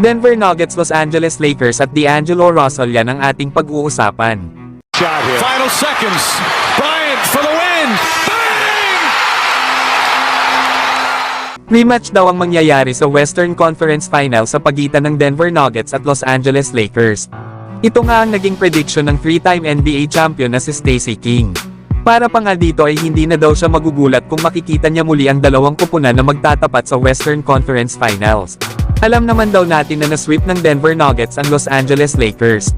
Denver Nuggets, Los Angeles Lakers at D'Angelo Russell, yan ang ating pag-uusapan. Final seconds. Bryant for the win. Bang! Rematch daw ang mangyayari sa Western Conference Final sa pagitan ng Denver Nuggets at Los Angeles Lakers. Ito nga ang naging prediction ng 3-time NBA champion na si Stacey King. Para pa nga dito ay hindi na daw siya magugulat kung makikita niya muli ang dalawang kupunan na magtatapat sa Western Conference Finals. Alam naman daw natin na na-sweep ng Denver Nuggets ang Los Angeles Lakers.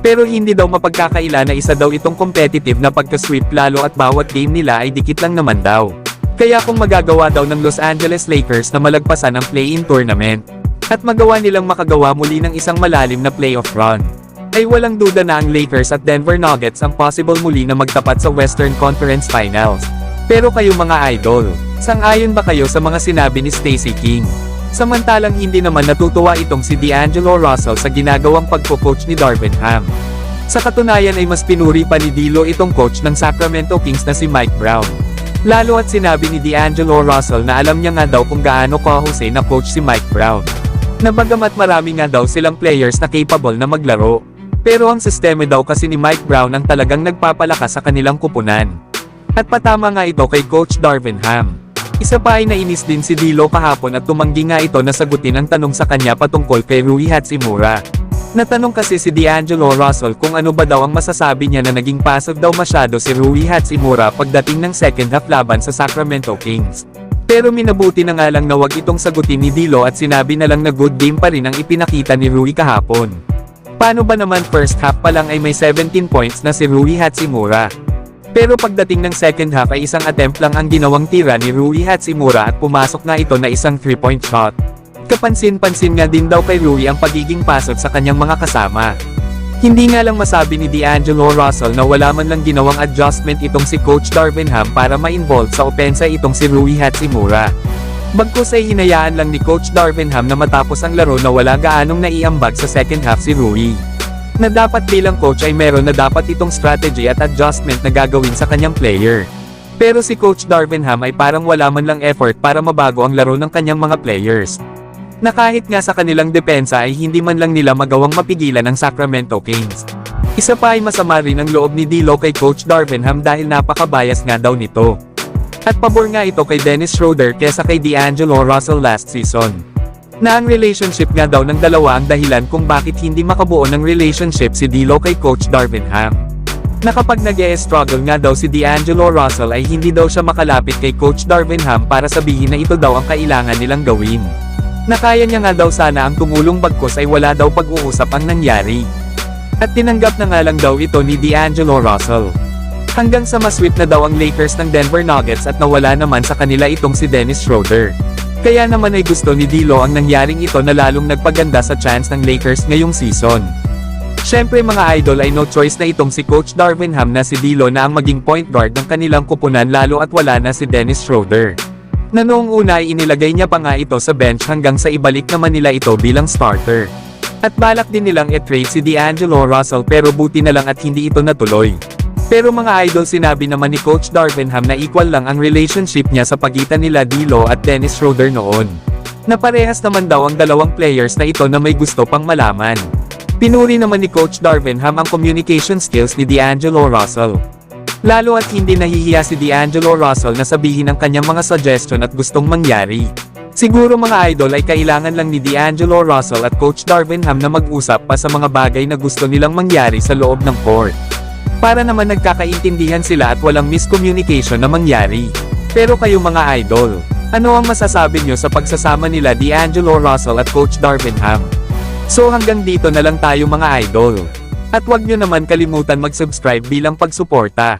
Pero hindi daw mapagkakaila na isa daw itong competitive na pagka-sweep, lalo at bawat game nila ay dikit lang naman daw. Kaya kung magagawa daw ng Los Angeles Lakers na malagpasan ang play-in tournament, at magawa nilang makagawa muli ng isang malalim na playoff run, ay walang duda na ang Lakers at Denver Nuggets ang possible muli na magtapat sa Western Conference Finals. Pero kayo mga idol, sang-ayon ba kayo sa mga sinabi ni Stacey King? Samantalang hindi naman natutuwa itong si D'Angelo Russell sa ginagawang pagko-coach ni Darvin Ham. Sa katunayan ay mas pinuri pa ni D'Lo itong coach ng Sacramento Kings na si Mike Brown. Lalo at sinabi ni D'Angelo Russell na alam niya nga daw kung gaano kahusay na coach si Mike Brown. Na bagamat marami nga daw silang players na capable na maglaro, pero ang sistema daw kasi ni Mike Brown ang talagang nagpapalakas sa kanilang kupunan. At patama nga ito kay Coach Darvin Ham. Isa pa ay nainis din si D'Lo kahapon at tumanggi nga ito na sagutin ang tanong sa kanya patungkol kay Rui Hachimura. Natanong kasi si D'Angelo Russell kung ano ba daw ang masasabi niya na naging passive daw masyado si Rui Hachimura pagdating ng second half laban sa Sacramento Kings. Pero minabuti na nga lang na wag itong sagutin ni D'Lo at sinabi na lang na good game pa rin ang ipinakita ni Rui kahapon. Paano ba naman first half pa lang ay may 17 points na si Rui Hachimura? Pero pagdating ng second half ay isang attempt lang ang ginawang tira ni Rui Hachimura at pumasok na ito na isang 3-point shot. Kapansin-pansin nga din daw kay Rui ang pagiging pasot sa kanyang mga kasama. Hindi nga lang masabi ni D'Angelo Russell na wala man lang ginawang adjustment itong si Coach Darvin Ham para ma-involve sa opensa itong si Rui Hachimura. Bagkus ay hinayaan lang ni Coach Darvin Ham na matapos ang laro na wala gaanong naiambag sa second half si Rui. Na dapat bilang coach ay meron na dapat itong strategy at adjustment na gagawin sa kanyang player. Pero si Coach Darvin Ham ay parang wala man lang effort para mabago ang laro ng kanyang mga players. Na kahit nga sa kanilang depensa ay hindi man lang nila magawang mapigilan ang Sacramento Kings. Isa pa ay masama rin ang loob ni D'Lo kay Coach Darvin Ham dahil napakabias nga daw nito. At pabor nga ito kay Dennis Schroeder kesa kay D'Angelo Russell last season. Na ang relationship nga daw ng dalawa ang dahilan kung bakit hindi makabuo ng relationship si D'Lo kay Coach Darvin Ham. Na kapag nag-e-struggle nga daw si D'Angelo Russell ay hindi daw siya makalapit kay Coach Darvin Ham para sabihin na ito daw ang kailangan nilang gawin. Na kaya niya nga daw sana ang tumulong bagkus ay wala daw pag-uusap ang nangyari. At tinanggap na nga lang daw ito ni D'Angelo Russell. Hanggang sa masweep na daw ang Lakers ng Denver Nuggets at nawala naman sa kanila itong si Dennis Schroeder. Kaya naman ay gusto ni D'Lo ang nangyaring ito na lalong nagpaganda sa chance ng Lakers ngayong season. Syempre mga idol ay no choice na itong si Coach Darvin Ham na si D'Lo na ang maging point guard ng kanilang kupunan lalo at wala na si Dennis Schroeder. Na noong una ay inilagay niya pa nga ito sa bench hanggang sa ibalik naman nila ito bilang starter. At balak din nilang i-trade si D'Angelo Russell pero buti na lang at hindi ito natuloy. Pero mga idol sinabi naman ni Coach Darvin Ham na equal lang ang relationship niya sa pagitan nila D'Lo at Dennis Schroeder noon. Na parehas naman daw ang dalawang players na ito na may gusto pang malaman. Pinuri naman ni Coach Darvin Ham ang communication skills ni D'Angelo Russell. Lalo at hindi nahihiya si D'Angelo Russell na sabihin ang kanyang mga suggestion at gustong mangyari. Siguro mga idol ay kailangan lang ni D'Angelo Russell at Coach Darvin Ham na mag-usap pa sa mga bagay na gusto nilang mangyari sa loob ng court. Para naman nagkakaintindihan sila at walang miscommunication na mangyari. Pero kayo mga idol, ano ang masasabi nyo sa pagsasama nila D'Angelo Russell at Coach Darvin Ham? So hanggang dito na lang tayo mga idol. At wag nyo naman kalimutan mag-subscribe bilang pagsuporta.